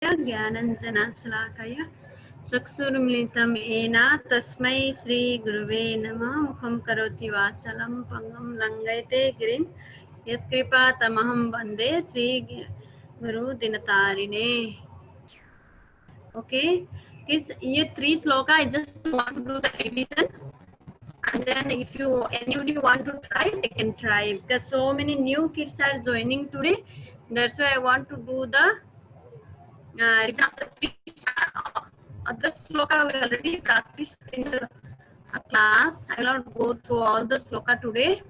ज्ञानञ्जनशलाकया चक्षुरुन्मिलितं येन तस्मै श्रीगुरुवे नमः। मुखं करोति वाचालं पङ्गुं लङ्घयते गिरिं यत्कृपातमहं वन्दे श्रीगुरुदिनतारिणे। Okay, kids, ये 3 sloka I just want to do the revision, and then if you anybody want to try, they can try, because so many new kids are joining today. That's why I want to do the other sloka we already practiced in the class. I will not go through all the sloka today.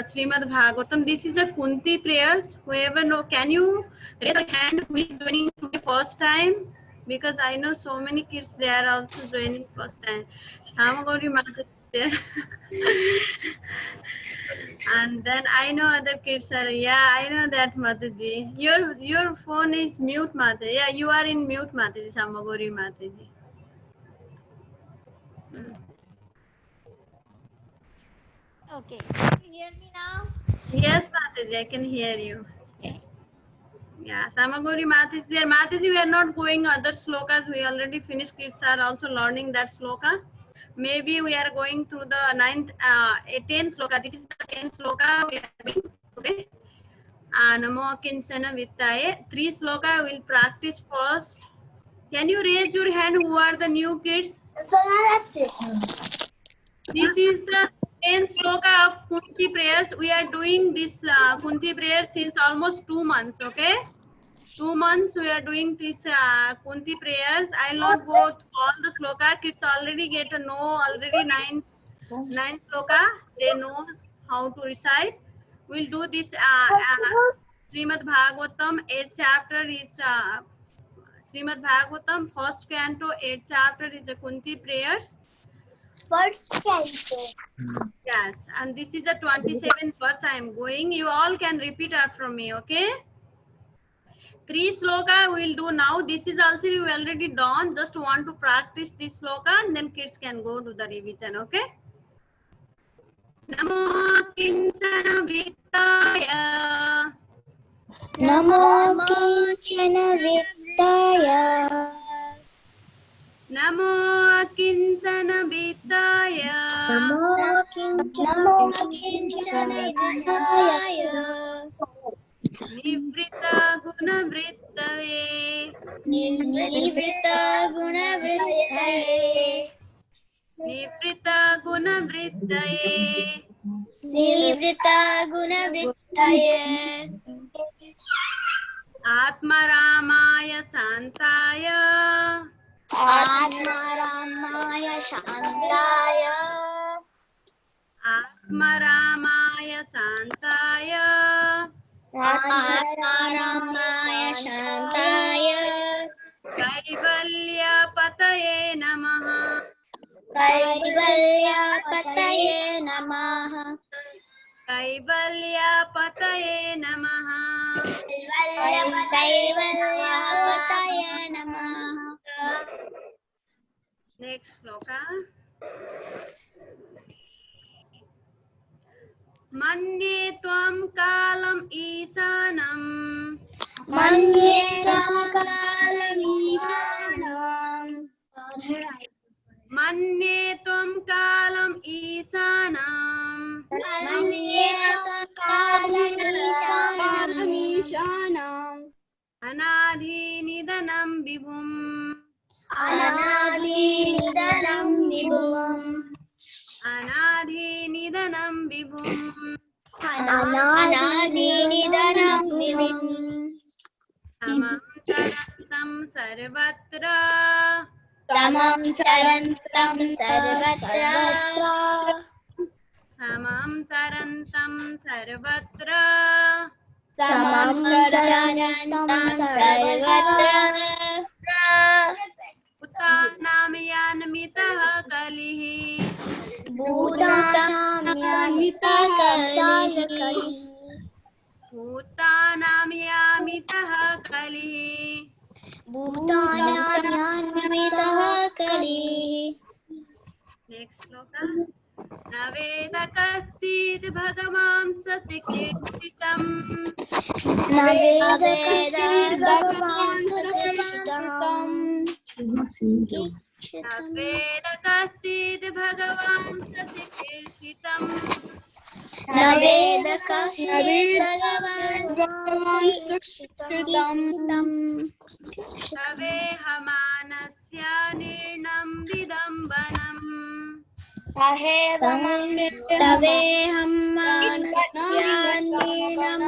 Srimad Bhagavatam, this is a Kunti prayers. Whoever know, can you raise your hand who is joining today first time? Because I know so many kids, they are also joining first time. Samagori Mata there. And then I know other kids are, yeah, I know that Mataji. Your phone is mute, Mata. Yeah, you are in mute, Mataji, Samagori Mataji. Okay, can you hear me now? Yes, Mataji, I can hear you. Yeah, Samagori Math is there. Mataji, we are not going other slokas. We already finished. Kids are also learning that sloka. Maybe we are going through the 10th sloka. This is the 10th sloka we are doing today. Namo Kinchana Vittaye. 3 sloka we will practice first. Can you raise your hand who are the new kids? This is the 10th sloka of Kunti prayers. We are doing this Kunti prayer since almost 2 months, okay? 2 months we are doing this Kunti prayers. I will not go to all the sloka. Kids already get to know already 9 sloka. They know how to recite. We'll do this Srimad Bhagavatam 8th chapter is Srimad Bhagavatam first canto 8th chapter is the Kunti prayers. First canto. Yes, and this is the 27th verse I am going. You all can repeat after me, okay? 3 sloka we will do now. This is also you already done. Just want to practice this sloka and then kids can go to the revision, okay? Namo Kinchana Vittaya. Namo Kinchana Vittaya. Namo Kinchana Vittaya. Namo Kinchana Vittaya. Nivrita Guna Vrittaye. Nivrita Guna Vrittaye. Nivrita Guna Vrittaye. Nivrita Guna Vrittaye. Atma Ramaya Santaya. Atma Ramaya Shantaya. Atma Ramaya Santaya. Atma Ramaya Shantaya. Kaivalya Pataye Namaha. Kaivalya Pataye Namaha. Kaivalya Pataye Namaha. Kaivalya Pataye Namaha. Next sloka. Manye Tvam Kalam Isanam. Manye Tvam Kalam Isanam. Manye Tvam Kalam Isanam. Manye Tvam Kalam Isanam. Anadhi Nidanam Vibhum. Anadhi Nidanam Vibhum. Anadhi Nidanam Vibhum. Anadhi Nidanam Vibhum. Samam Charantam Sarvatra. Samam Charantam Sarvatra. Samam Charantam Sarvatra. Samam Charantam Sarvatra. Bhutanam Yanmitah Kalihi. Bhutanam Yanmitah Kalihi. Bhutanam Yamitah Kalihi. Bhutanam Yanmitah Kalihi. Next sloka. न वेद कश्चिद् भगवान् सचिकीर्षितम् न वेद कश्चिद् भगवान् सकृष्टम् न वेद कश्चिद् भगवान् सचिकीर्षितम् न वेद कश्चिद् भगवान् सकृष्टम् तवेहमानस्य निर्णं विदम्बनम् तवेहं मानस्यान्नीनं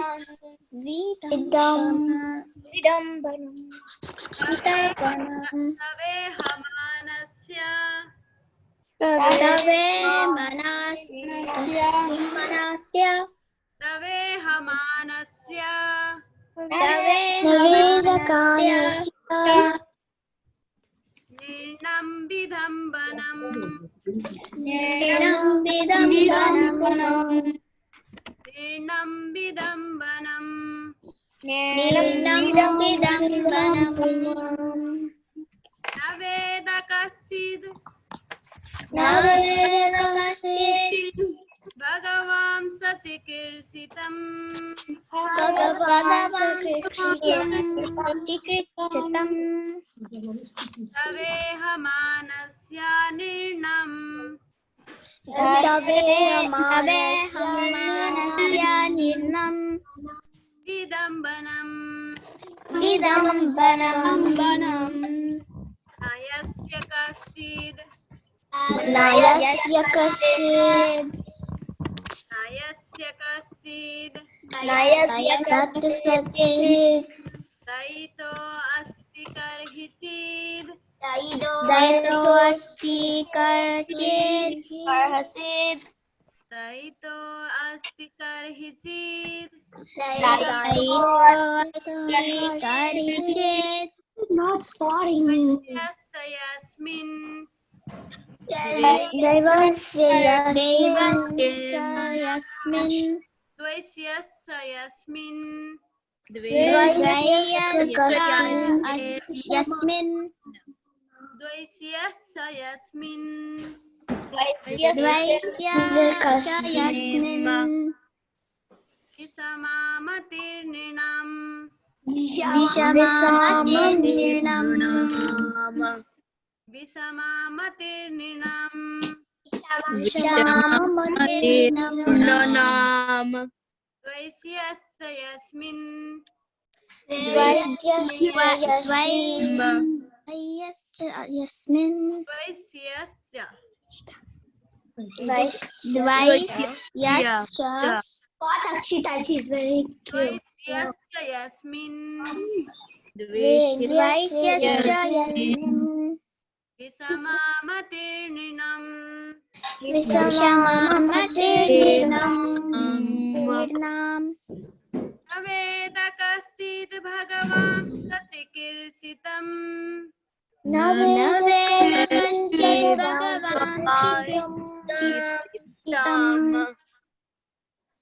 तवेहमानस्य तवेहमानस्य निर्णं विदम्बनम् निर्णं विदम्बनम् न वेद कश्चिद् भगवान् सचिकीर्षितम् तवेहमानस्य निर्णम् विदम्बनम् नयस्य कश्चिद् नयस्य कश्चिद् दयितो अस्ति कर्हिचिद् दयितो अस्ति कर्हिचिद् यस्य यस्मिन् द्वैस्यस्य यस्मिन् द्वैस्यस्य यस्मिन् विषमामतिर्नृणाम् द्वैस्यस्य यस्मिन् द्वैस्यस्य द्वैस्यस्य यस्मिन् विषमामतिर्नृणाम् न वेद कश्चिद् भगवान् सचिकीर्षितम्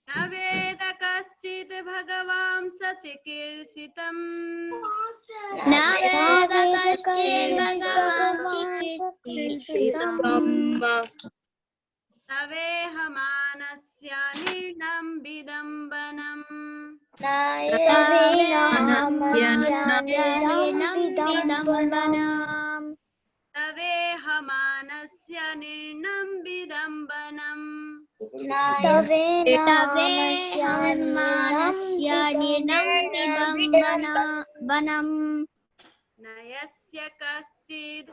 न वेद कश्चिद् भगवान् सचिकीर्षितम् तवेहमानस्य निर्णं विदम्बनम् तवेहमानस्य निर्णं विदम्बनम् नयस्य कश्चिद्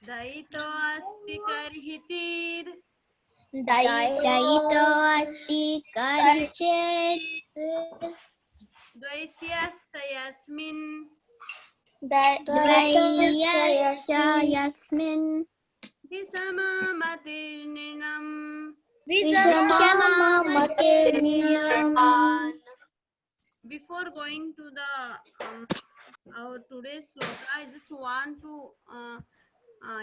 दयितो अस्ति कर्हिचिद् द्वैस्यस्य यस्मिन् विषमामतिर्नृणाम् Before going to the our today's sloka, I just want to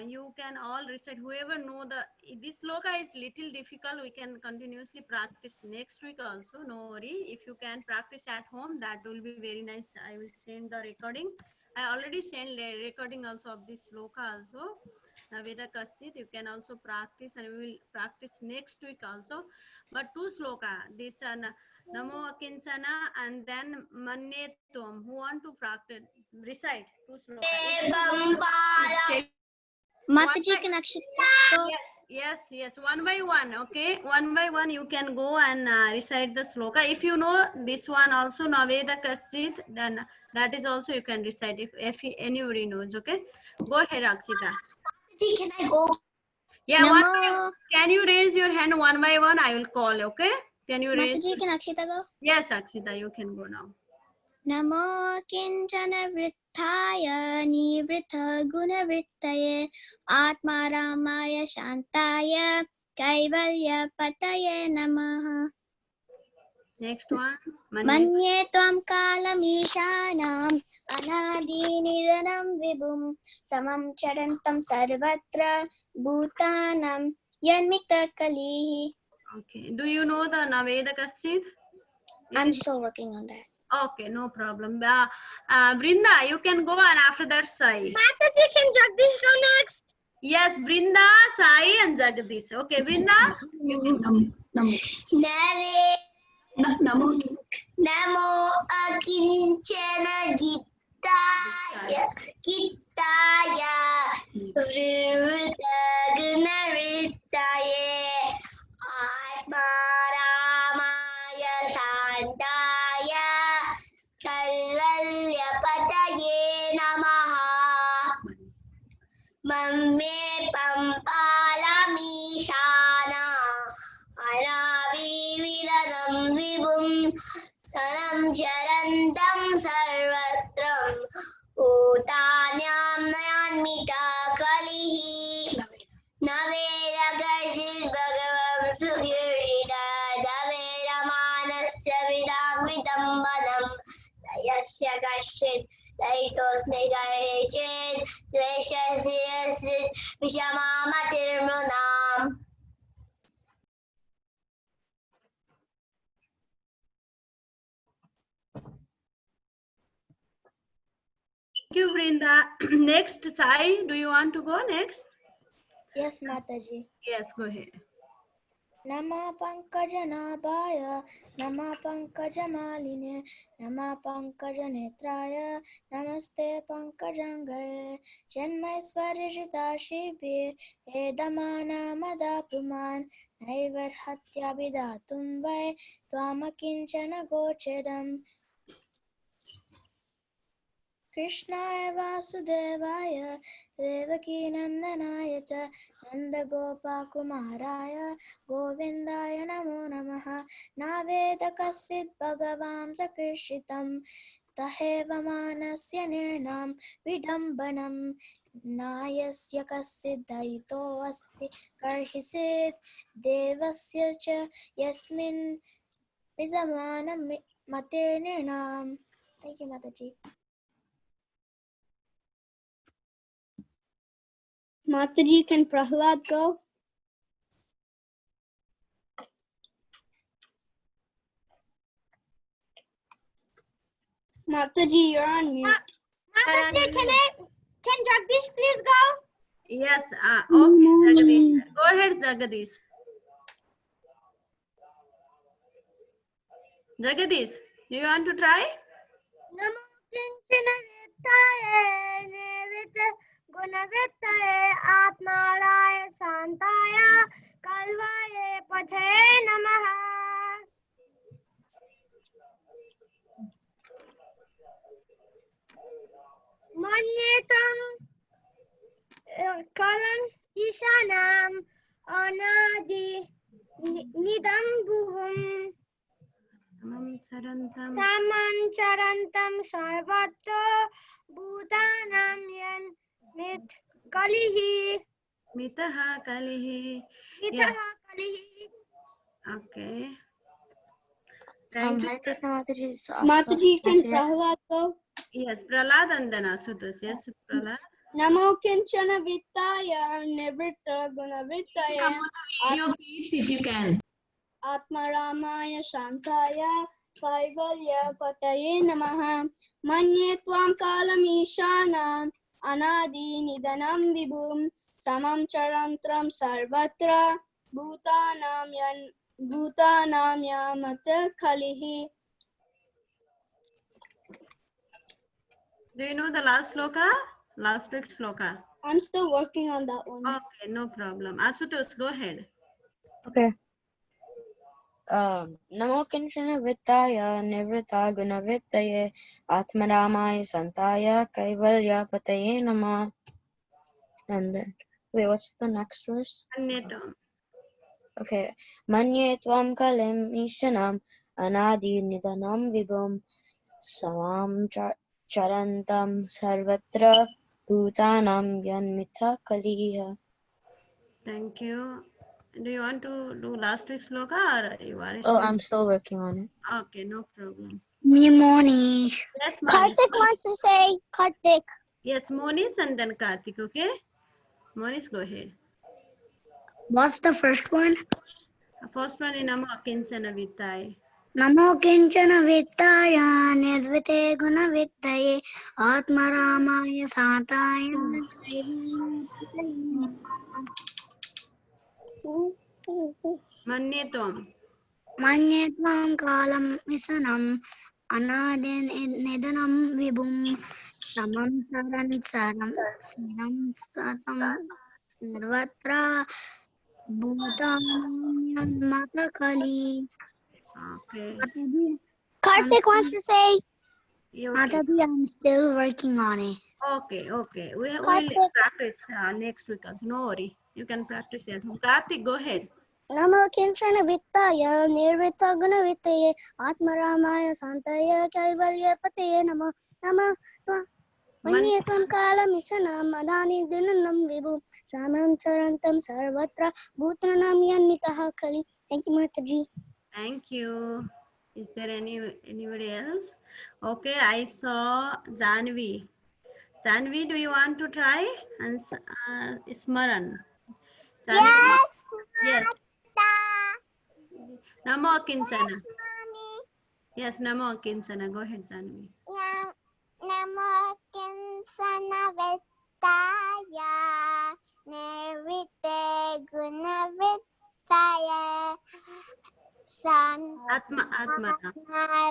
you can all recite. Whoever know this sloka is little difficult, we can continuously practice next week also. No worry. If you can practice at home, that will be very nice. I will send the recording. I already sent the recording also of this sloka also. Naveda Kasit. You can also practice, and we will practice next week also. But two sloka, this Namo Akinsana and then Manye Tum. Who want to practice? Recite two sloka. Mataji can Akshita. Yes. One by one. Okay, one by one. You can go and recite the sloka. If you know this one also, Naveda Kasit, then that is also you can recite. If anybody knows. Okay, go ahead, Akshita. Mataji, can I go? Yeah, Namo. Can you raise your hand one by one? I will call, okay? Can you raise? Mataji, can Akshita go? Yes, Akshita, you can go now. Namo kinchana vrittaya nivrittha gunavrittaye atma ramaya shantaya kaivalya pataye namaha. Next one. Manye tvam kalameshanam anadinidanam vibhum samam charantam sarvatra bhutanam yanmita kalihi. Okay. Do you know the Naveda Kasit? I'm still working on that. Okay, no problem. Brinda, you can go, and after that, Sai. Mataji, can Jagdish go next? Yes, Brinda, Sai, and Jagdish. Okay, Brinda. You can go. Namo akinchana gittaya vrivita gunavrittaye atma ramaya santaya kaivalya pataye namaha. Mamme pampalami shana anaviviradam vibhum sanam charantam sarvatram utanyam nayanmita kalihi. Naveda Kasit Bhagavan Suhyurshita Daveda Manasya Vidagvitambanam Yasya Kasit Daitosme Gairichet Dveshasya Vishamamatirmunam. Thank you, Brinda. Next, Sai, do you want to go next? Yes, Mataji. Yes, go ahead. Nama Pankajanaಭaya, Nama Pankajamaline, Nama Pankajanetraya, Namaste Pankajangaye, Janmaisvarishita Shibir, Edamana Madapuman, Naivarhatyabidatum Vai, Twamakinchana Gochedam. Krishnaya Vasudevaya Devaki Nandanaya cha Nanda Gopa Kumaraya Govindaya Namo Namaha Naveda Kasit Bhagavam Sakrishitam Taheva Manasya Nirnam Vidambanam Nayasya Kasit Daito Asti Karhisit Devasya cha Yasmin Vizamanam Matir Nirnam. Thank you, Mataji. Mataji, can Prahlad go? Mataji, you're on mute. Mataji, can Jagdish please go? Yes, okay, Jagadish. Go ahead, Jagadish. Jagadish, do you want to try? Namo kinchana vrittaye nivritta gunavrittaye atmaraya santaya kalvaye pathaye namaha. Manyetam kalam ishanam anadi nidam bhuvam samancharantam sarvatra bhutanam yan mit kalihi. Mitaha Kalihi. Mitaha kalihi. Okay. Thank you. Hare Krishna Mataji. Mataji, can Prahlad go? Yes, Prahlad and then Asutosh. Yes, Prahlad. Namo kinchana vittaya nivritta gunavittaya Video please if you can. atma ramaya shantaya kaivalya pataye namaha. Manye tvam kalam ishanam anadi nidanam vibhum samam charantram sarvatra bhutanam yamata khalihi. Do you know the last sloka? Last week's sloka. I'm still working on that one. Okay, no problem. Asutosh, go ahead. Okay. Namo kinchana vittaya nirvita gunavittaye atmaramaya santaya kaivalya pataye nama. And then, wait, what's the next verse? Anyatam. Okay. Manye tvam kalim ishanam anadi nidanam vibhum samam charantam sarvatra bhutanam yanmitha kaliha. Thank you. Do you want to do last week's sloka or you are Oh, I'm still working on it. Okay, no problem. Me Monish. Yes, Monish. Karthik wants to say Karthik. Yes, Monish and then Karthik, okay? Monish, go ahead. What's the first one? First one is Namo Kinchana Vittaya. Namo kinchana vittaya nirvite guna vittaye atmaramaya santaya Manyetam. manye tvam kalam visanam anadin nidanam vibhum samam saram satam sarvatra bhutanam matakali. Okay. Karthik wants to say, You okay? Mataji, I'm still working on it. Okay, okay. We will Karthik. practice next week. Also. No worry. You can practice at home. Karthik, go ahead. Namo kinchana vittaya nirvita guna vittaye atmaramaya santaya kaivalya pataye nama nama manye tvam kalam isanam adani dinanam vibhu samam charantam sarvatra bhutanam yanmitah kali. Thank you, Mataji. Thank you. Is there anybody else? Okay, I saw Janvi. Janvi, do you want to try? And Smaran. Janvi, yes. Namo Kinchana. Yes, Namo Kinchana. Go ahead, Janvi. Namo kinchana vittaya nirvite guna vittaya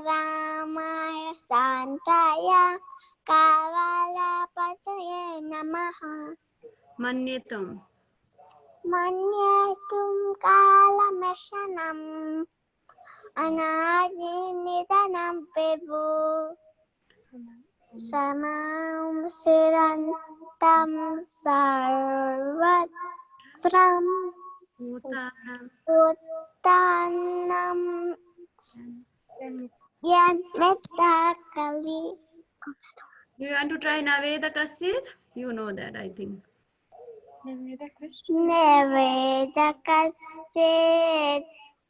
Ramaya Santaya Kavala Pataye Namaha. Manyetum. Manyetum Kalameshanam Anadi Nidanam Vibhu Samam Sirantam Sarvatram Bhutanam Yanmitha Kali. Do you want to try Naveda Kasid? You know that, I think. Neveda Kaschet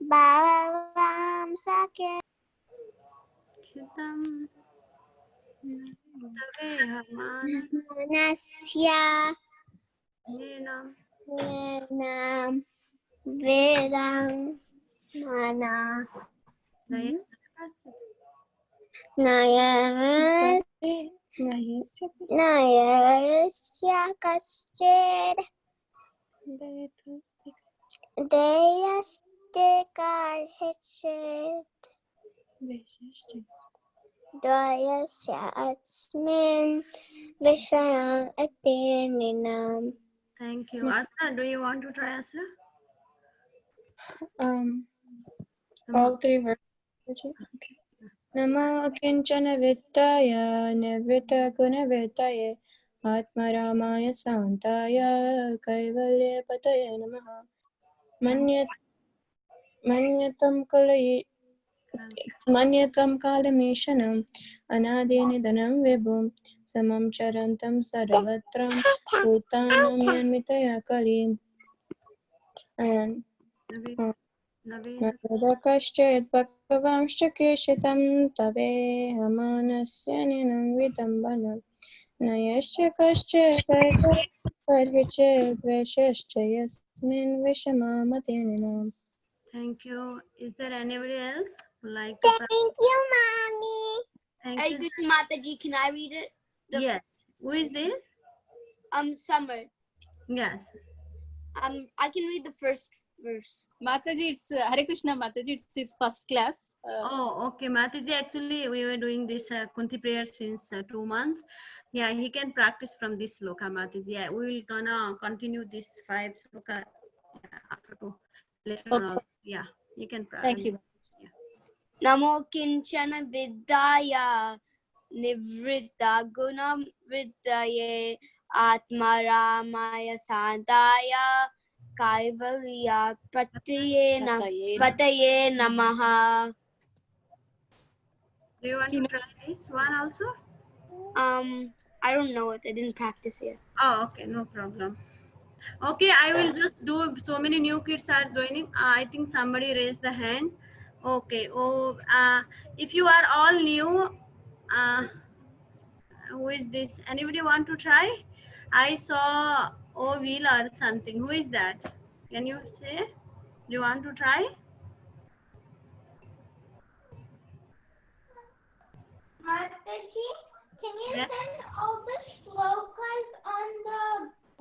Bhavavam Sakya Chitam. Manasya Nenam. Nenam Vedam Mana Nayasya Kaschet Deyaste Karhichet Dayasya Asmin Vishanam Atirninam. Thank you. Asra, do you want to try, Asra? All three verses. Okay. Nama kinchana vittaya nirvita guna vittaye atmaramaya santaya kaivalya pataye namaha. Manyatam kalameshanam anadinidanam vibhum samam charantam sarvatram bhutanam yanmitaya kalim. And Naveda kaschet bhagavamshcha keshitam tavehamanasya ninam vidambanam nayascha kaschet karhichet veshascha yasmin vishamamateninam. Thank you. Is there anybody else who like to try? Thank you, Mommy. Thank Hey, you. Krishna Mataji, can I read it? Yes. Who is this? Summer. Yes. I can read the first verse. Mataji, it's Hare Krishna Mataji. It's his first class. Oh, okay, Mataji. Actually, we were doing this Kunti prayer since 2 months. Yeah, he can practice from this sloka, Mataji. Yeah, we will gonna continue this 5 sloka after 2 later on. Okay. Yeah, you can practice. Thank you. Namo kinchana vidyaya nivrita gunam vidyaye atma ramaya santaya kaivalya pataye namaha. Do you want to try this one also? I don't know it. I didn't practice yet. Oh, okay, no problem. Okay, I will just do. So many new kids are joining. I think somebody raised the hand. Okay. Oh, if you are all new, who is this? Anybody want to try? I saw Will or something. Who is that? Can you say? Do you want to try? Mataji, can you Yeah. send all the slokas on the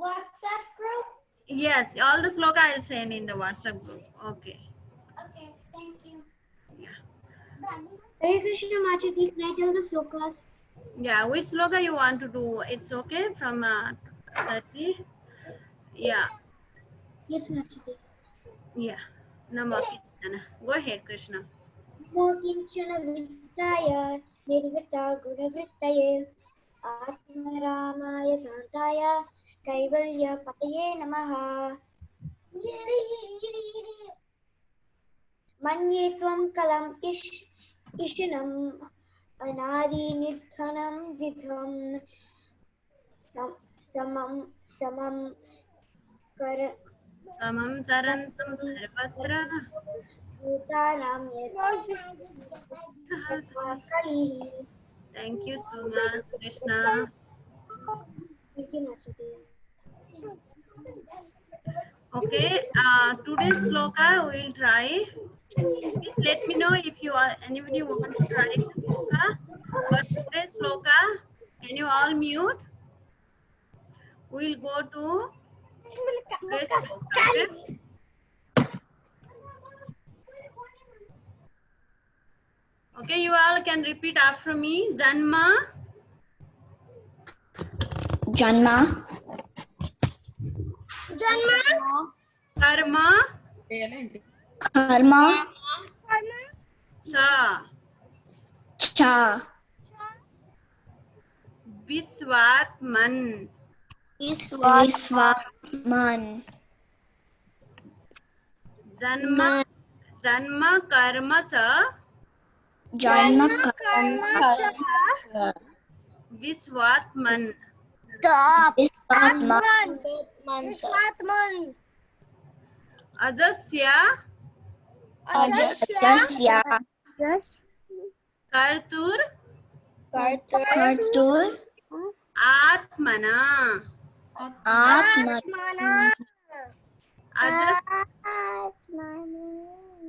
WhatsApp group? Yes, all the sloka I'll send in the WhatsApp group. Okay. Okay, thank you. Hare Krishna Mataji, can I tell the slokas? Yeah, which sloka you want to do? It's okay from 30. Yeah. Yes, Mataji. Yeah. Namo Kirtana. Go ahead, Krishna. Namo kinchana vidyaya nirvita gunavrittaye atma ramaya santaya kaivalya pataye namaha. Manye tvam kalam ishinam anadi nidhanam vidham samam kara Samam charantam sarvatra. bhutanam kalihi. Thank you so much, Krishna. Thank you, Mataji. Okay, today's sloka we'll try. Please let me know if you are anybody want to try the sloka. But today's sloka, can you all mute? We'll go to today's sloka. Okay? Okay, you all can repeat after me. Janma, Janma, karma, karma, sa, cha, visvatman, visvaman, janma, karma cha, janma, visvatman, visvatman, ajasya, ajasya, kartur, kartur, atmana, atmana,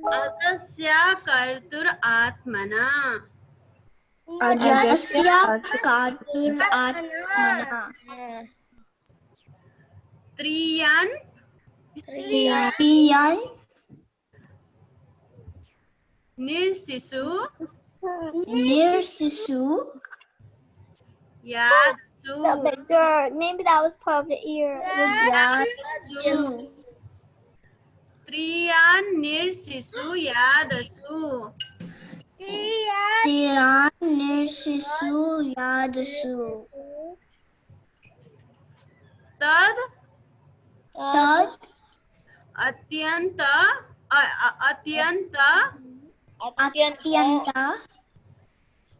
ajasya kartur atmana, ajasya kartur atmana, triyan, triyan, nirsisu, nirsisu, yadsu, maybe that was part of the ear. yadsu, triyan nirsisu yadasu, Tiran nirsisu yadasu, tad tad atyanta atyanta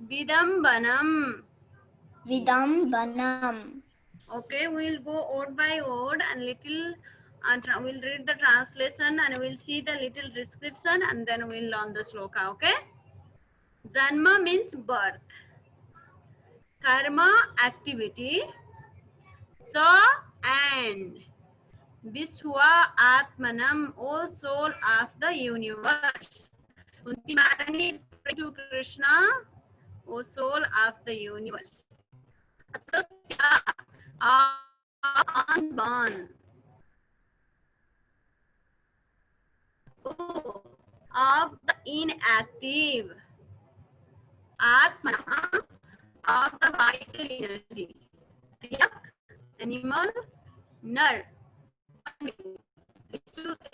vidambanam. vidambanam. Okay, we'll go word by word and little we'll read the translation and we'll see the little description and then we'll learn the sloka. Okay, janma means birth, karma activity, sa and Viswa Atmanam, O soul of the universe. Kunti Maharani is praying to Krishna, O soul of the universe. Asasya, unborn. of the inactive. Atma of the vital energy. Triyak, animal. Nar,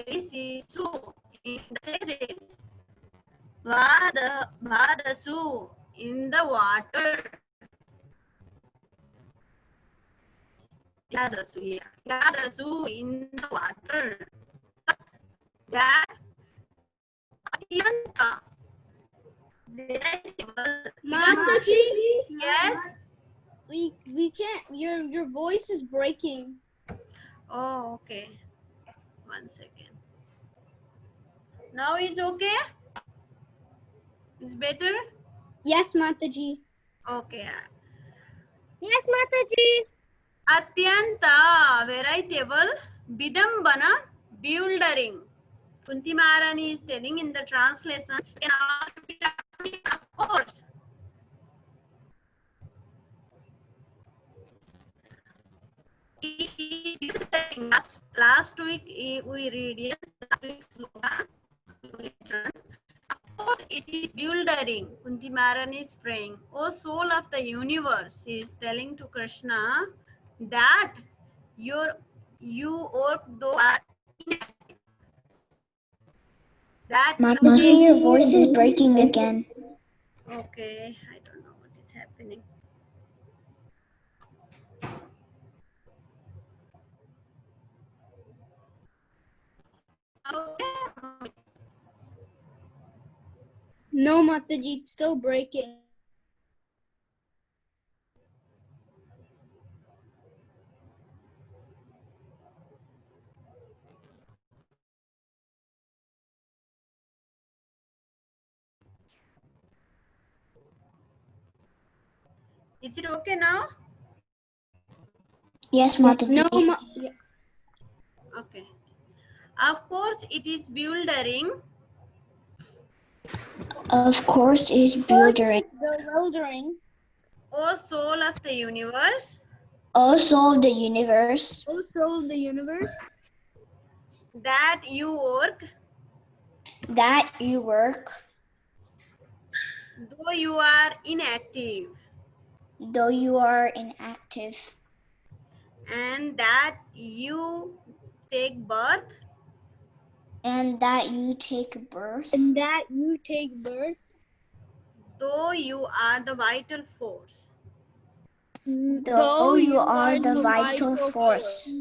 this is true in the phases. Vadasu in the water. Yadasu in the water. That Atyanta. Mataji, Yes. we can't. Your voice is breaking. Oh, okay. 1 second. Now it's okay? It's better? Yes, Mataji. Okay. Yes, Mataji. Atyanta, veritable. Bidambana, bewildering. Kunti Maharani is telling in the translation, of course. Last week we read yes, last week's sloka. Of course, it is bewildering. Kunti Maharani is praying. O soul of the universe, he is telling to Krishna that you or though are inactive. That Mataji, your voice is breaking again. Okay, I don't know what is happening. Okay. No, Mataji, it's still breaking. Is it okay now? Yes, Mataji. No, Okay. Of course, it is bewildering. Of course, it's bewildering. Bewildering. O soul of the universe, O soul of the universe. O soul of the universe. that you work, That you work, though you are inactive, though you are inactive, and that you take birth, and that you take birth, though you are the vital force, though you are the vital force,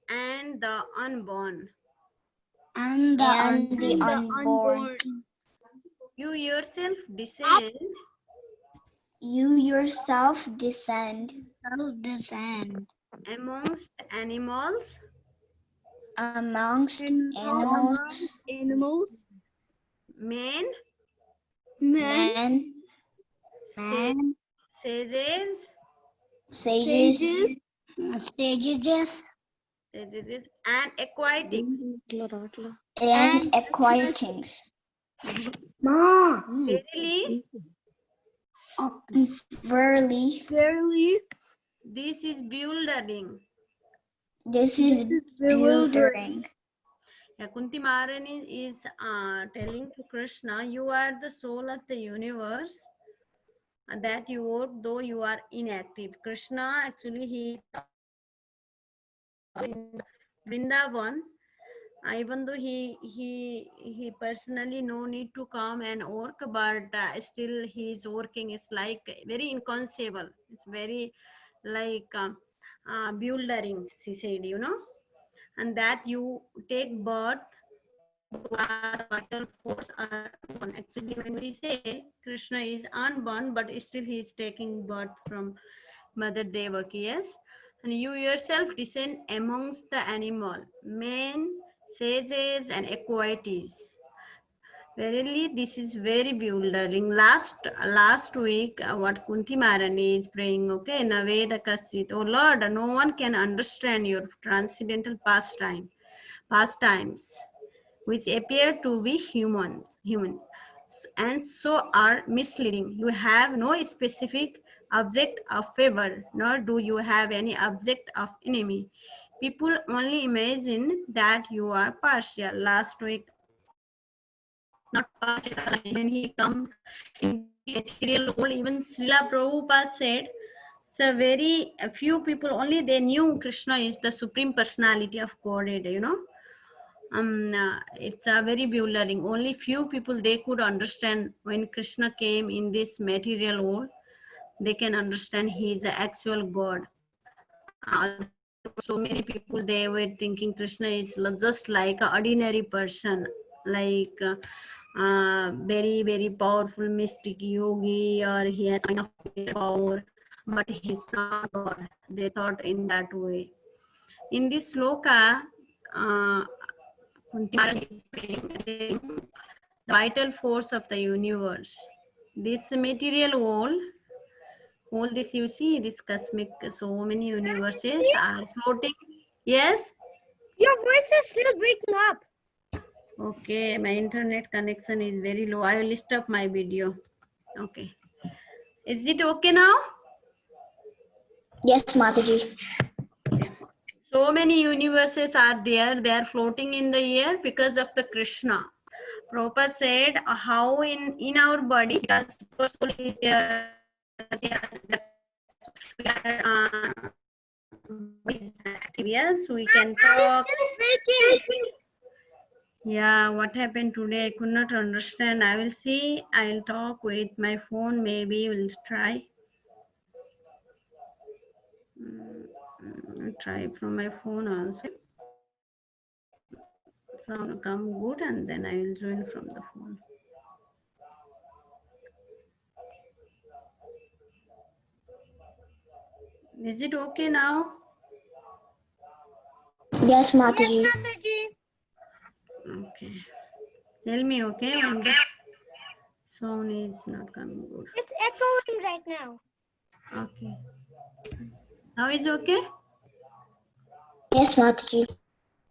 and the unborn. and the unborn. You yourself descend You yourself descend amongst animals, amongst animals, men, men, sages, sages, and aquatics. and aquatings. Verily, Verily, this is bewildering. this is bewildering. Kunti Maharani is telling to Krishna, you are the soul of the universe, and that you work though you are inactive. Krishna actually he is in Vrindavan, even though he personally no need to come and work, but still he is working. It's like very inconceivable. It's very like bewildering, she said, you know, and that you take birth. Vital force are born. Actually, when we say Krishna is unborn, but still he is taking birth from Mother Devaki, yes. And you yourself descend amongst the animal, men, sages, and aquatics. Verily, this is very bewildering. Last week, what Kunti Maharani is praying, okay, Naveda Kasit. Oh Lord, no one can understand your transcendental pastimes, which appear to be human, and so are misleading. You have no specific object of favor, nor do you have any object of enemy. People only imagine that you are partial. Last week, not partial. When he come in material world, even Srila Prabhupada said, so very few people only they knew Krishna is the supreme personality of Godhead. You know, it's a very bewildering. Only few people they could understand when Krishna came in this material world. They can understand he is the actual God. So many people they were thinking Krishna is just like an ordinary person, like very very powerful mystic yogi, or he has kind of power, but he's not God. They thought in that way. In this sloka, Kunti Maharaj is saying the vital force of the universe. This material world, all this you see, this cosmic, so many universes are floating. Yes. Your voice is still breaking up. Okay, my internet connection is very low. I will stop my video. Okay. Is it okay now? Yes, Mataji. Okay. So many universes are there. They are floating in the air because of the Krishna. Prabhupada said how in our body, the super soul is there. We are, yes, we can talk. Yeah, what happened today? I could not understand. I will see. I will talk with my phone. Maybe we'll try. Try from my phone also. Sound come good, and then I will join from the phone. Is it okay now? Yes, Mataji. Okay. Tell me, okay, when the sound is not coming good. It's echoing right now. Okay. Now is okay? Yes, Mataji.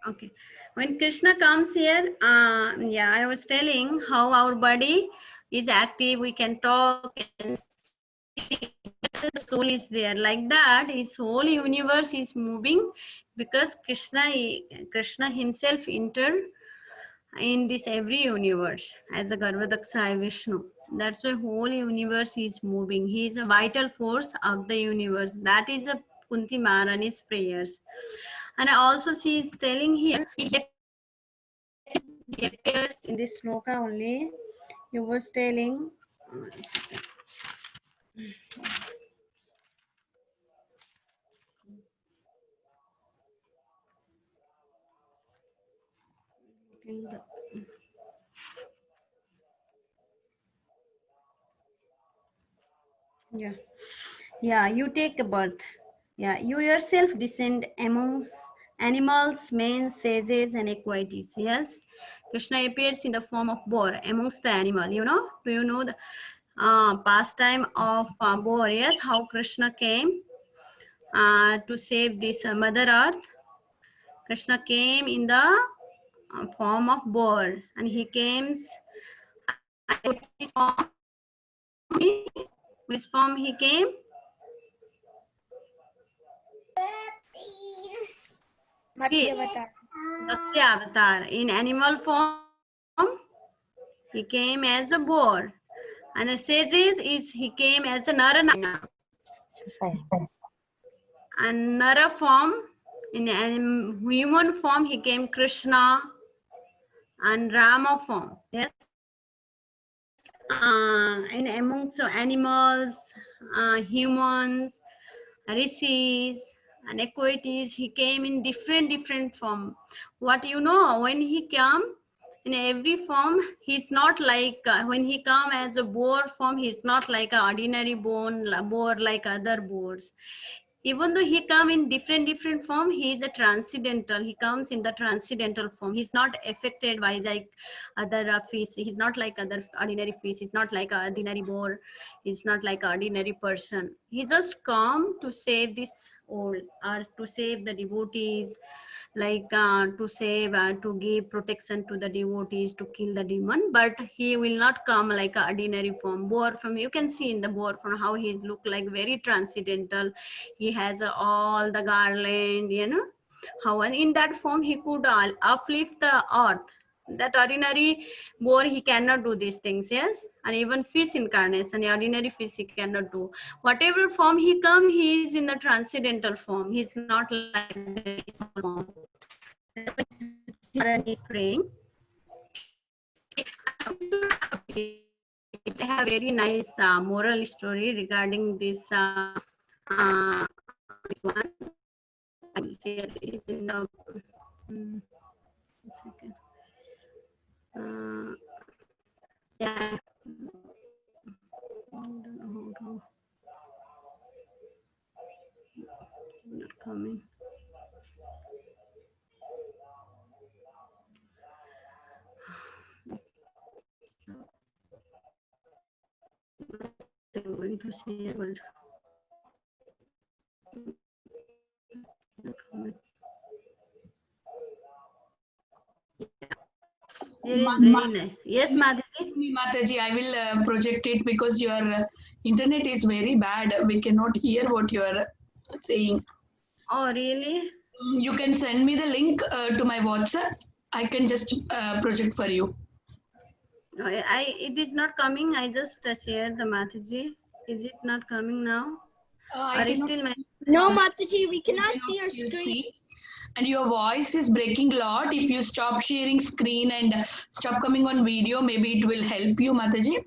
Okay. When Krishna comes here, yeah, I was telling how our body is active. We can talk and see. The soul is there. Like that, his whole universe is moving because Krishna himself entered in this every universe as a Garbhadaksha Vishnu. That's why whole universe is moving. He is a vital force of the universe. That is a Kunti Maharani's prayers. And I also see is telling here, he appears in this sloka only. He was telling, yeah, you take a birth. Yeah, you yourself descend among animals, men, sages, and equities. Yes, Krishna appears in the form of boar amongst the animal. You know, do you know the pastime of boar? Yes, how Krishna came to save this Mother Earth. Krishna came in the form of boar, and he came. Which form he came? Matsya Avatar. In animal form, he came as a boar. And a sages is he came as a Narayana. And Nara form, in human form, he came Krishna. And Rama form. Yes. In amongst animals, humans, rishis, and equities, he came in different form. What you know, when he come in every form, he's not like when he come as a boar form, he's not like an ordinary boar like other boars. Even though he come in different form, he is a transcendental. He comes in the transcendental form. He's not affected by like other fish. He's not like other ordinary fish. He's not like an ordinary boar. He's not like an ordinary person. He just come to save this world, or to save the devotees, like to save, to give protection to the devotees, to kill the demon. But he will not come like an ordinary form. Boar form, you can see in the boar form how he look like very transcendental. He has all the garland, you know. How, and in that form he could uplift the earth. That ordinary boar, he cannot do these things, yes. And even fish incarnation, ordinary fish he cannot do. Whatever form he come, he is in the transcendental form. He is not like this form. Is praying. It have very nice moral story regarding this this one. I will say it is in the second. Yeah. I don't know how to. Not coming. I'm going to see it, but not coming. It is very nice. Yes, Madhuri. Mataji, I will project it because your internet is very bad. We cannot hear what you are saying. Oh, really? You can send me the link to my WhatsApp. I can just project for you. It is not coming. I just shared the Mataji. Is it not coming now? I Or is cannot still my No, Mataji, we cannot see your screen. see. And your voice is breaking a lot. If you stop sharing screen and stop coming on video, maybe it will help you, Mataji.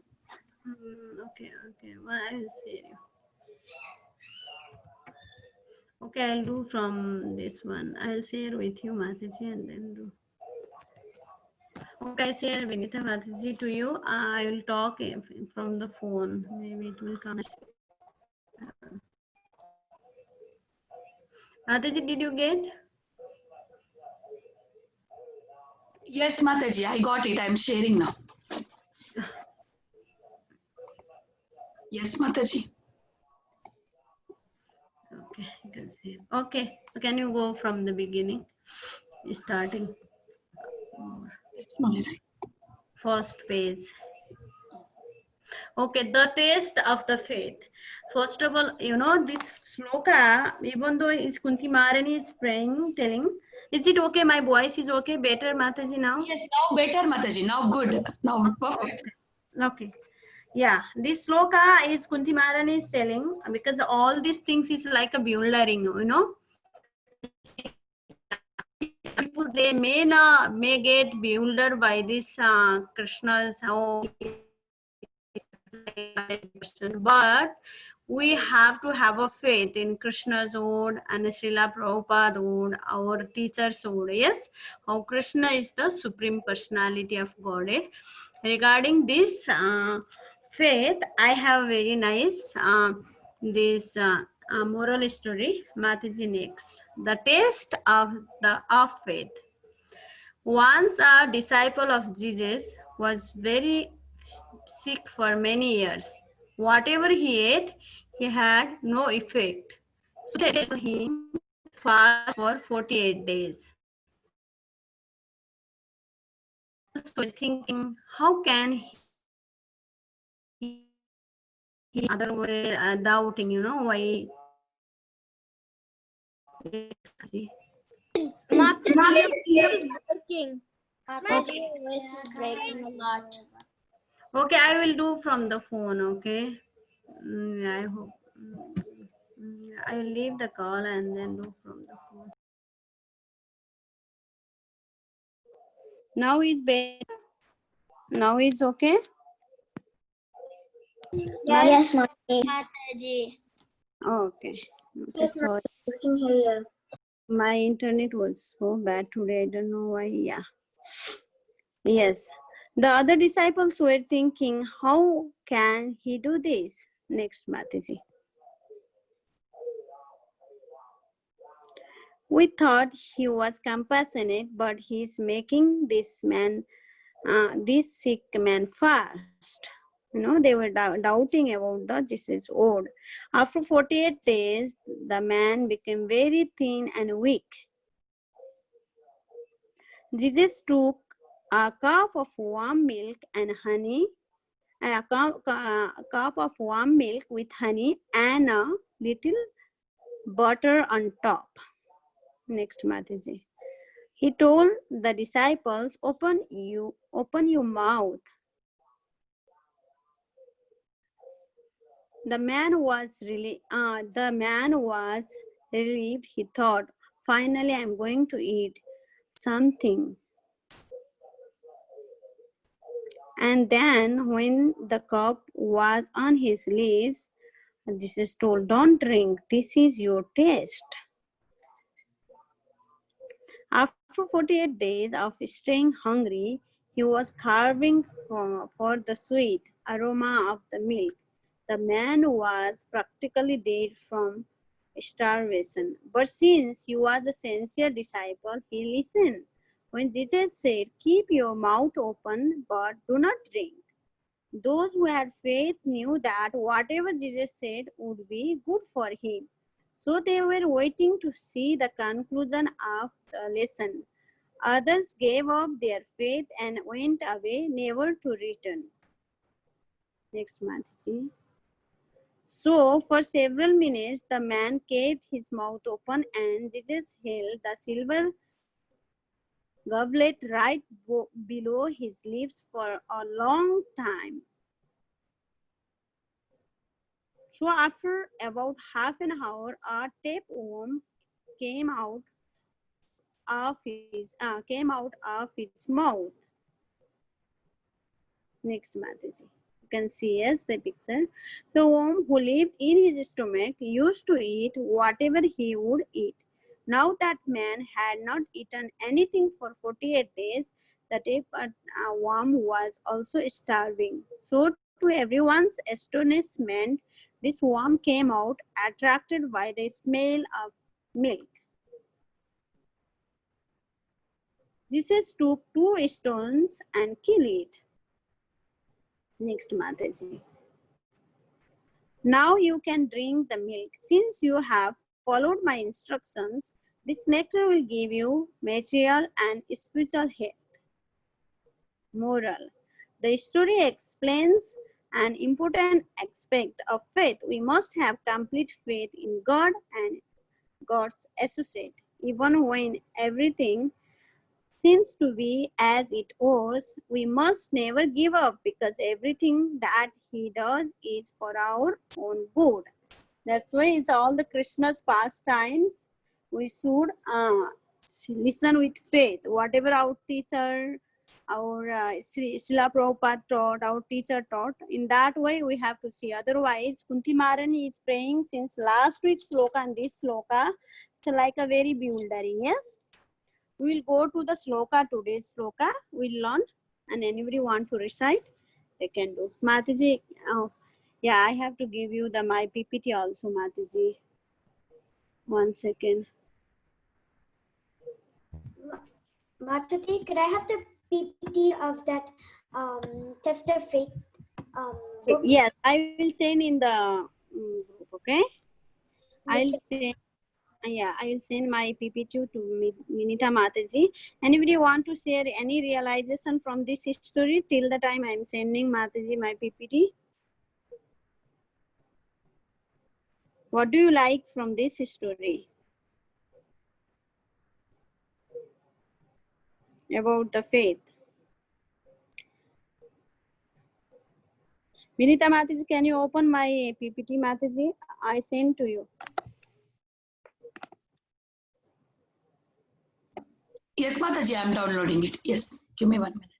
okay. Well, I will share you. Okay, I'll do from this one. I'll share with you, Mataji, and then do. Okay, I share Vinita Mataji to you. I will talk from the phone. Maybe it will come. Mataji, did you get? Yes, Mataji, I got it. I'm sharing now. Yes, Mataji. Okay, you can see. Okay, can you go from the beginning? Starting. First page. Okay, the taste of the faith. First of all, you know, this sloka, even though is Kunti Maharani is praying, telling, is it okay? My voice is okay? Better, Mataji, now? Yes, now better, Mataji. Now good. Now perfect. Okay. Yeah, this sloka is Kunti Maharani is telling, because all these things is like a bewildering, you know. People, they may get bewildered by this Krishna's but we have to have a faith in Krishna's word and Srila Prabhupada's word, our teacher's word. Yes, how Krishna is the supreme personality of Godhead. Regarding this faith, I have very nice this moral story. Mataji next. The taste of faith. Once a disciple of Jesus was very sick for many years. Whatever he ate, he had no effect. So they told him fast for 48 days. So thinking, how can he other way doubting, you know, why? Mataji, your voice is breaking. Mataji, your voice is breaking a lot. Okay, I will do from the phone, okay? I hope. I will leave the call and then do from the phone. Now is better. Now is okay? Yes, Mataji. Okay. Yes, Sorry. we can hear you. My internet was so bad today. I don't know why. Yeah. Yes. The other disciples were thinking, how can he do this? Next, Mataji. We thought he was compassionate, but he's making this sick man fast. You know, they were doubting about the Jesus word. After 48 days, the man became very thin and weak. Jesus took a cup of warm milk and honey, a cup of warm milk with honey and a little butter on top. Next, Mataji. He told the disciples, open your mouth. The man was relieved. He thought, finally I'm going to eat something. And then when the cup was on his lips, Jesus told, don't drink, this is your taste. After 48 days of staying hungry, he was carving for the sweet aroma of the milk. The man was practically dead from starvation. But since he was a sincere disciple, he listened. When Jesus said, keep your mouth open, but do not drink, those who had faith knew that whatever Jesus said would be good for him. So they were waiting to see the conclusion of the lesson. Others gave up their faith and went away, never to return. Next month, see. So for several minutes, the man kept his mouth open and Jesus held the silver goblet right below his lips for a long time. So after about half an hour, a tapeworm came out of his mouth. Next, Mataji. You can see as the picture. The worm who lived in his stomach used to eat whatever he would eat. Now that man had not eaten anything for 48 days, the tapeworm was also starving. So to everyone's astonishment, this worm came out attracted by the smell of milk. Jesus took 2 stones and killed it. Next, Mataji. Now you can drink the milk. Since you have followed my instructions, this nectar will give you material and spiritual health. Moral. The story explains an important aspect of faith. We must have complete faith in God and God's associate. Even when everything seems to be as it was, we must never give up because everything that he does is for our own good. That's why it's all the Krishna's pastimes. We should listen with faith. Whatever our teacher, our Srila Prabhupada taught, our teacher taught, in that way we have to see. Otherwise, Kunti Maharani is praying since last week's sloka and this sloka. It's like a very bewildering, yes? We will go to the sloka, today's sloka. We'll learn, and anybody want to recite, they can do. Mataji, yeah, I have to give you the my PPT also, Mataji. 1 second. Mataji, could I have the PPT of that test of faith book? Yes, I will send in the group, okay? I'll send. Yeah, I will send my PPT to Minita Mataji. Anybody want to share any realization from this story till the time I am sending Mataji my PPT? What do you like from this story? About the faith. Vinita Mataji, can you open my PPT, Mataji? I sent to you. Yes, Mataji, I'm downloading it. Yes, give me 1 minute.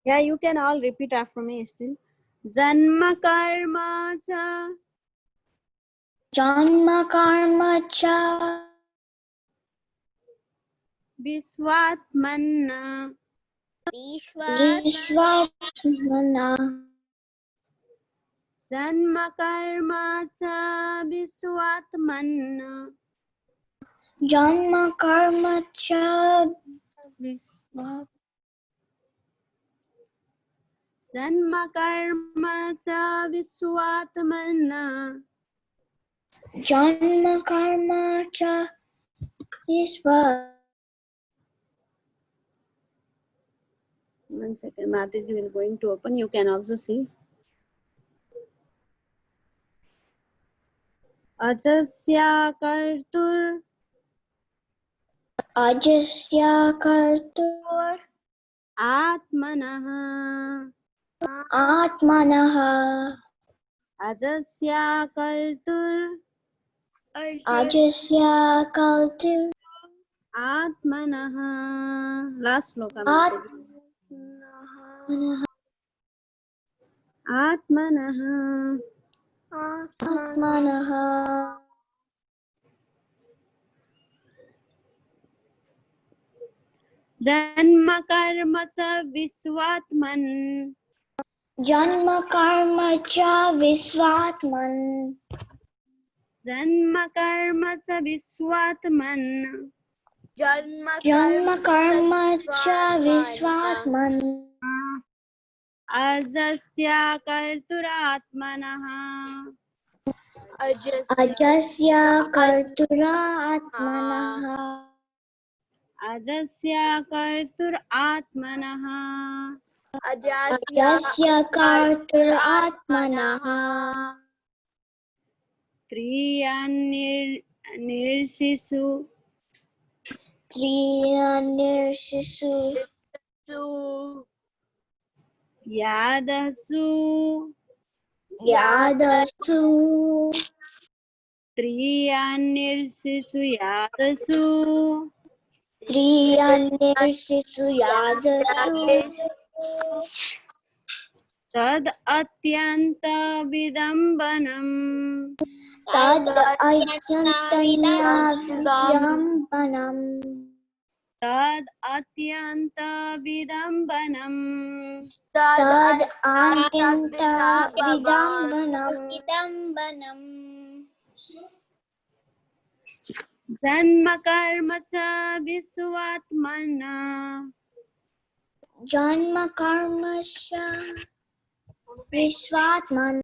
Yeah, you can all repeat after me still. Janma karma cha. Janma karma cha. Viswatmanna. Vishwatmana. Janma karma cha Viswatmanna. Janma karma cha. Janma karma cha Viswatmanna. Janma karma cha. Vishwatmana. 1 second, Mataji will going to open. You can also see. Ajasya kartur Ajasya kartur आत्मनः atmanaha. अजस्या कर्तुर Ajasya kartur आत्मनः last श्लोक atmanaha. आत्मनः Atmanaha. जन्म कर्म च विश्वात्मन् Janma karma cha visvatman. जन्म कर्म च विश्वात्मन् Janma karma cha visvatman. अजस्या कर्तुरात्मनः Ajasya kartura atmanaha. अजस्या कर्तुरात्मनः Ajasya kartura atmanaha. त्रियान्निर्शिशु Triyanirsisu यादसु yadasu. त्रियान्निर्शिशु यादसु Triyanirsisu yadasu. तद् अत्यन्त विदम्बनम् Tad atyantanya vidambanam. तद् अत्यन्त विदम्बनम् Tad atyanta vidambanam. जन्म कर्म च विश्वात्मना Janma karmasya visvatman.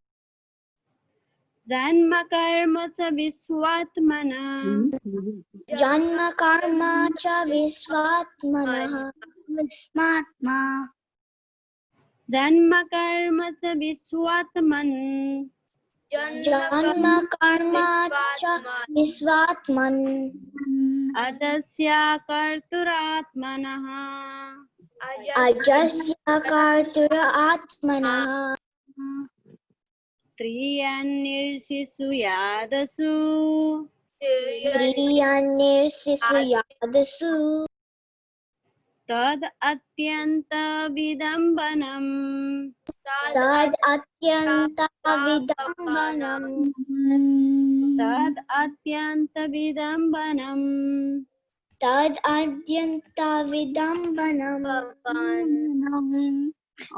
जन्म कर्म च विश्वात्मना Janma karma cha visvatmanaha. Visvatma. जन्म कर्म च विश्वात्मन् Janma karma cha visvatman. अजस्या कर्तुरात्मनः Ajasya kartura atmanaha. त्रियान्निर्शिशु यादसु Triyanirsisu yadasu. तद् अत्यन्त विदम्बनम् Tad atyanta vidambanam. तद् अत्यन्त विदम्बनम् Tad adyanta vidambanam.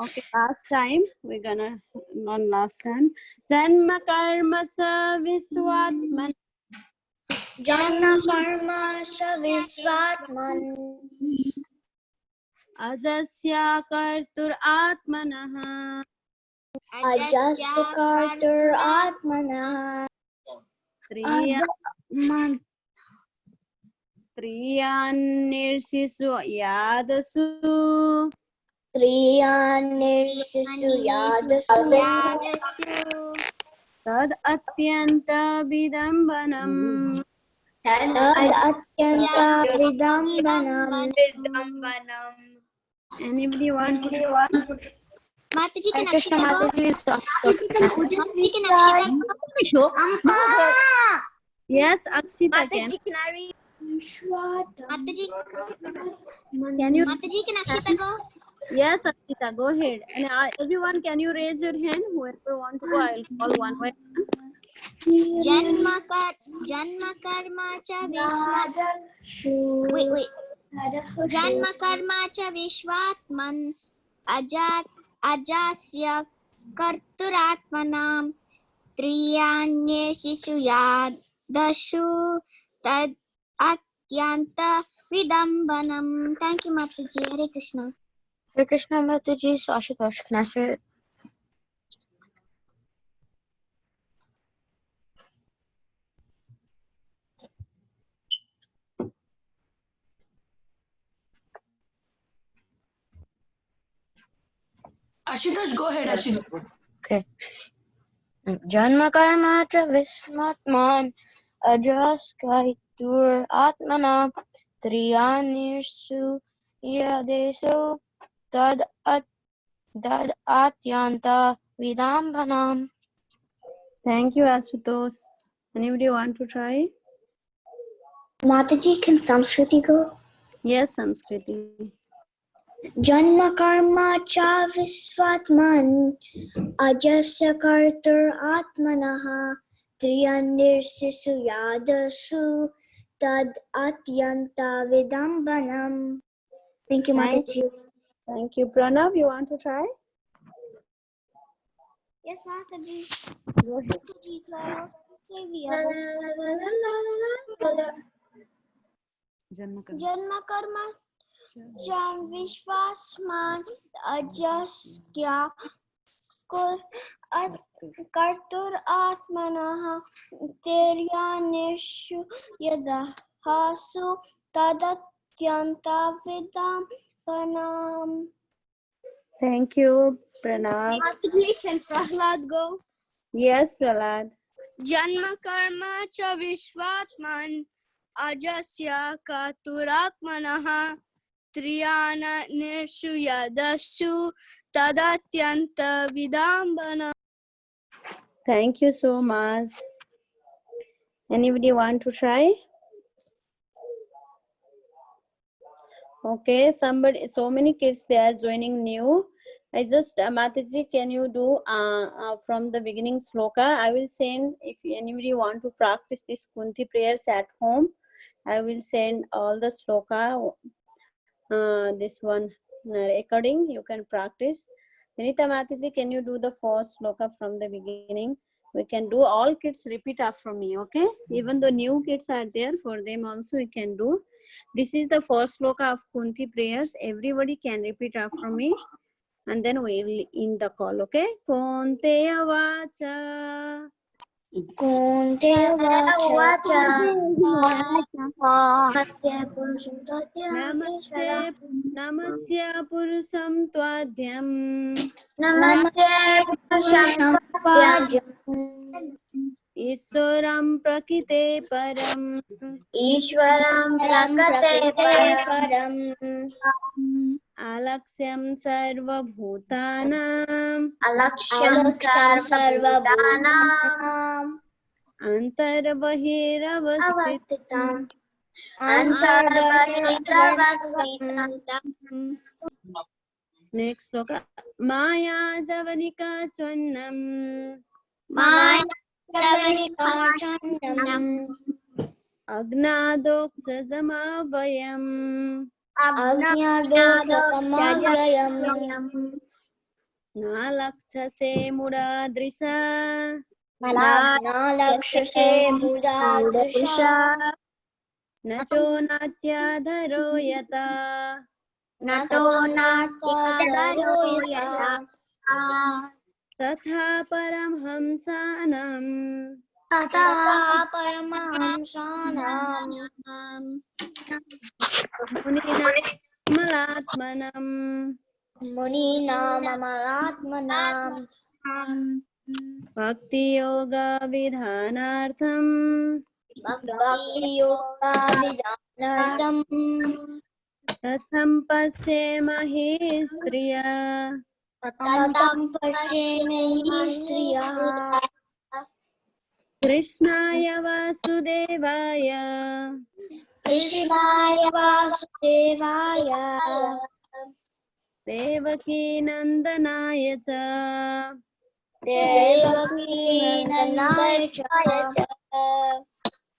Okay, last time we're gonna not last time. Janma karma cha visvatman Janma karma cha visvatman. ajasya kartur atmanaha Ajasya kartur atmanaha. त्रियान्निर्शिशु यादसु Triyanirsisu yadasu. तद् अत्यन्त विदम्बनम् Tad atyanta vidambanam. Anybody want to Mataji Hare Krishna Mataji is yes Akshita can you yes Akshita go ahead and everyone can you raise your hand whoever want to go I'll call one by one. Janma karma cha visvat. Wait. Janma karma cha visvatman. Ajasya karturatmanam. Triyanyeshisu yadashu. Tad atyanta vidambanam. Thank you, Mataji. Hare Krishna. Hare Krishna Mataji is Ashutosh. Can I say it? Ashutosh, go ahead, Ashutosh. Okay. Janma karma cha vismatman ajaskaitur atmana त्रियानिषु यदेषु तद् आत्यन्ता विदम्बनम्. Thank you, Asutosh. Anybody want to try? Mataji, can Samskriti go? Yes, Samskriti. Janma karma cha visvatman ajasya kartur atmanaha triyanirsisu yadasu tad atyanta vidambanam. Thank you, Mataji. Thank you. Pranav, you want to try? Yes, Mataji. Go ahead. Mataji, try also say the Janma karma jam vishvasman ajasya kartur atmanaha teryaneshu yadahasu tadatyanta vidam panam. Thank you, Pranav. Mataji, can Prahlad go? Yes, Prahlad. Janma karma cha vishvatman ajasya katuratmanaha triyana nishu yadashu tadatyanta vidambana. Thank you so much. Anybody want to try? Okay, so many kids, they are joining new. I just, Mataji, can you do from the beginning sloka? I will send, if anybody want to practice this Kunti prayers at home, I will send all the sloka, this one recording, you can practice. Vinita Mataji, can you do the first sloka from the beginning? We can do, all kids repeat after me, okay? Even the new kids are there, for them also we can do. This is the first sloka of Kunti prayers. Everybody can repeat after me. And then we will end the call, okay? Kunteya vacha. Kunteya vacha Namasya purusam twadhyam. Ishwaram prakite param. Ishwaram prakate param Alaksyam sarvabhutanam. Alaksyam sarvabhutanam Antarbahiravastitam. Next sloka. Maya javanika channam. Agnadoksa jamavayam. Nalakshase muradrisha. Nato natyadharo yata. Tatha paramhamsanam. Muninamalatmanam Bhakti yoga vidhanartham. Tatham pasemahi striya. Krishnaya vasudevaya. Devaki nandanaya cha.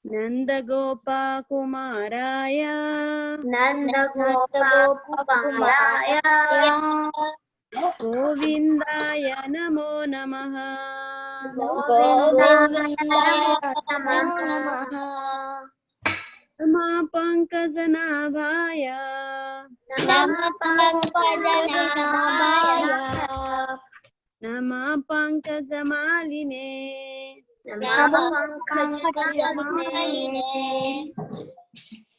Nanda gopa kumaraya. Govindaya namo namaha. Nama pankajanaಭaya. Nama pankajamaline.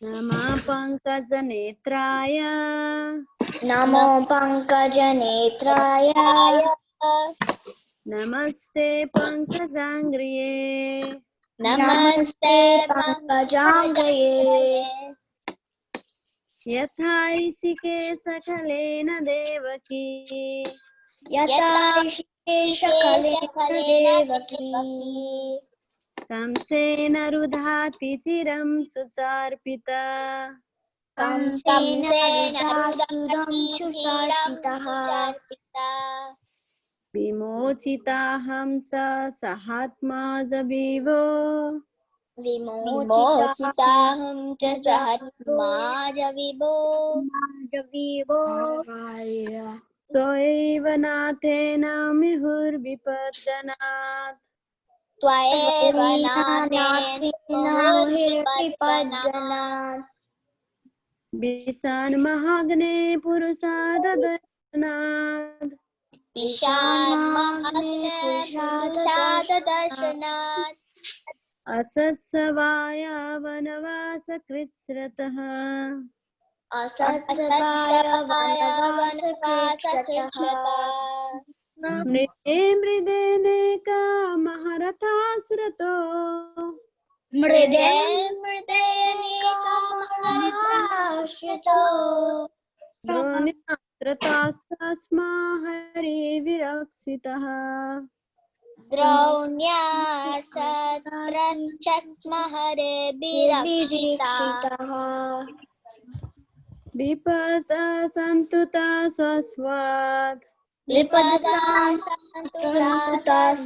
Nama pankajanetraya. Namo Pankajanetraya. Namaste pankajangriye. Namaste Pankajangriye. यथा ऋषिकेश खलेन देवकी यथा ऋषिकेश खलेन देवकी कंसेन रुधाति चिरं सुचार्पिता कंसेन रुधासुरं सुचार्पितः विमोचिताहं च सहात्मा जविवो विमोचिताहं च सहात्मा जविवो त्वयैव नाथेन मिहुर्विपद्गणात् त्वयैव नाथेन विपद्गणात् विशान्महाग्ने पुरुषाददर्शनात् दर्शनात् असत्सवाय वनवासकृत्स्रतः असत्सवाय वनवासकृत्स्रतः मृदे मृदेनेका महारथासुरतो मृदे मृदेनेकामहरथाश्रितो द्रोण्यास्त्रतास्मा हरिविरक्षितः द्रोण्यास्त्रश्च हरे विरक्षितः विपदा सन्तुता स्वस्वात् विपदसन्तुता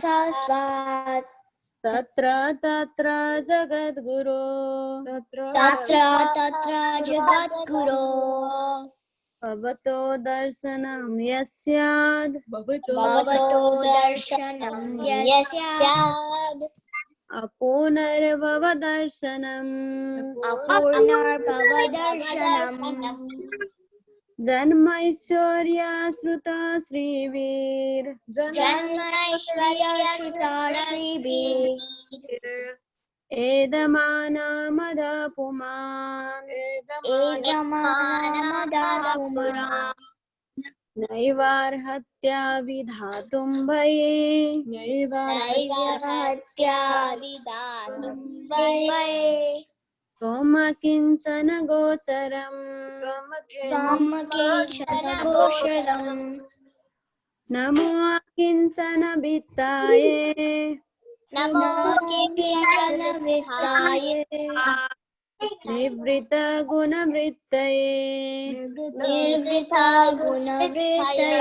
शाश्वत् तत्र तत्र जगद्गुरो तत्र जगद्गुरो भवतो दर्शनं यस्याद् भवतो दर्शनं यस्याद् अपुनर्भव दर्शनम् अपूर्णर्भवदर्शनम् जन्मैश्वर्याश्रुता श्रीवीर जन्मैश्वर्यश्रुता श्रीभिः एदमानामदपुमान् एदमानमदापुमान् नैवार्हत्या विधातुं भये नैवार्हत्याविधातुं वै त्वं किञ्चन गोचरम् त्वं किञ्चन गोचरम् नमो किञ्चन वित्ताये नमो किञ्चन वृत्ताय निवृत्तगुणवृत्तये निवृत्ता गुणवृत्तये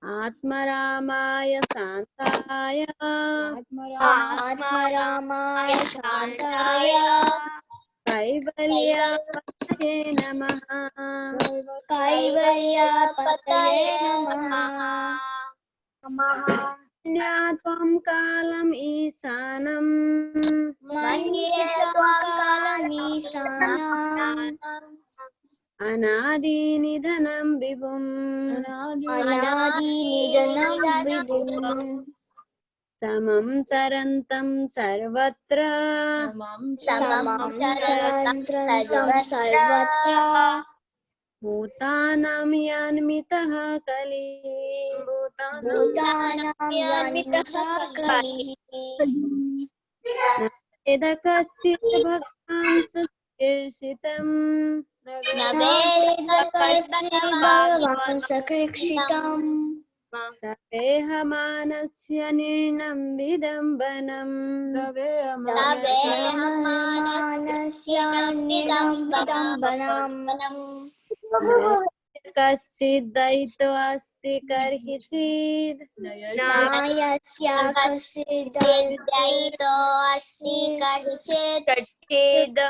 आत्मरामाय शान्ताय आत्मरामाय शान्ताय कैवल्यापतये नमः कैवल्यापतये नमः ज्ञात्वं कालम् ईशानम् मन्ये त्वां कालमीशानम् अनादिनिधनं विभुम् अनादिनिधनं विभुम् समं चरन्तं सर्वत्र समं चरन्तं सर्वत्र भूतानां यान्मितः कलिः भूतानां यान्मितः कलिः न वेद कश्चित् भगवान् सुशीर्षितम् न वेद कश्चित् भगवान् सकृक्षितम् तपेहमानस्य निर्णं विदम्बनम् तवेहमानस्य विदम्बनम् कश्चिद्दयित्वस्ति कर्हिचित् नायस्य कश्चिदस्ति कश्चित्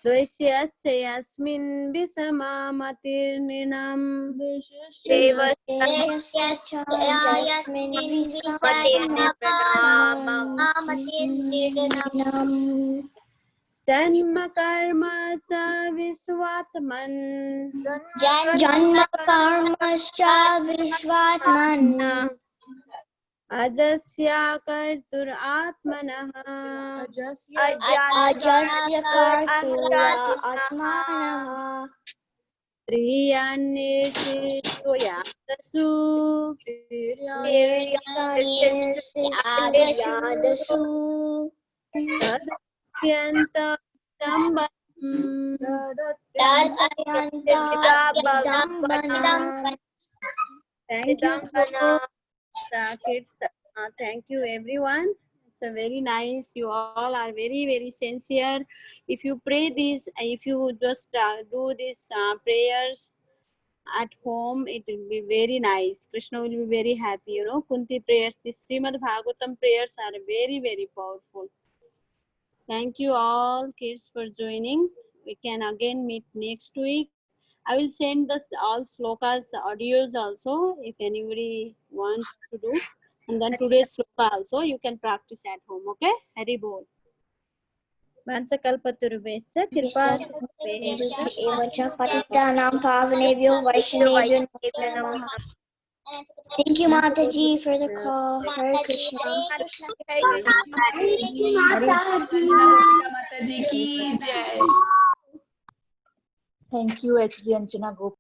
द्वैष्यस्य यस्मिन् विषमामतिर्निर्णम् जन्म कर्म च विश्वात्मन् जन्म कर्मश्च विश्वात्मन् अजस्या कर्तुरात्मनः अजस्य कर्तुरात्मनः प्रियान्निर्षितोयादसु यादसु तदत्यन्तं Thank you so much, kids. Thank you, everyone. It's a very nice. You all are very, very sincere. If you pray this, if you just do these prayers at home, it will be very nice. Krishna will be very happy. You know, Kunti prayers, the Srimad Bhagavatam prayers are very, very powerful. Thank you all, kids, for joining. We can again meet next week. I will send all slokas audios also if anybody wants to do. And then today's sloka also you can practice at home. Okay? Hari Bol. Vansakalpaturubhesya kripa पतितानां पावनेभ्यो वैष्णवेभ्यो नमो नमः. Thank you, Mataji, for the call. Hare Krishna. Mataji ki jai. Thank you, HG Anjana Gopal.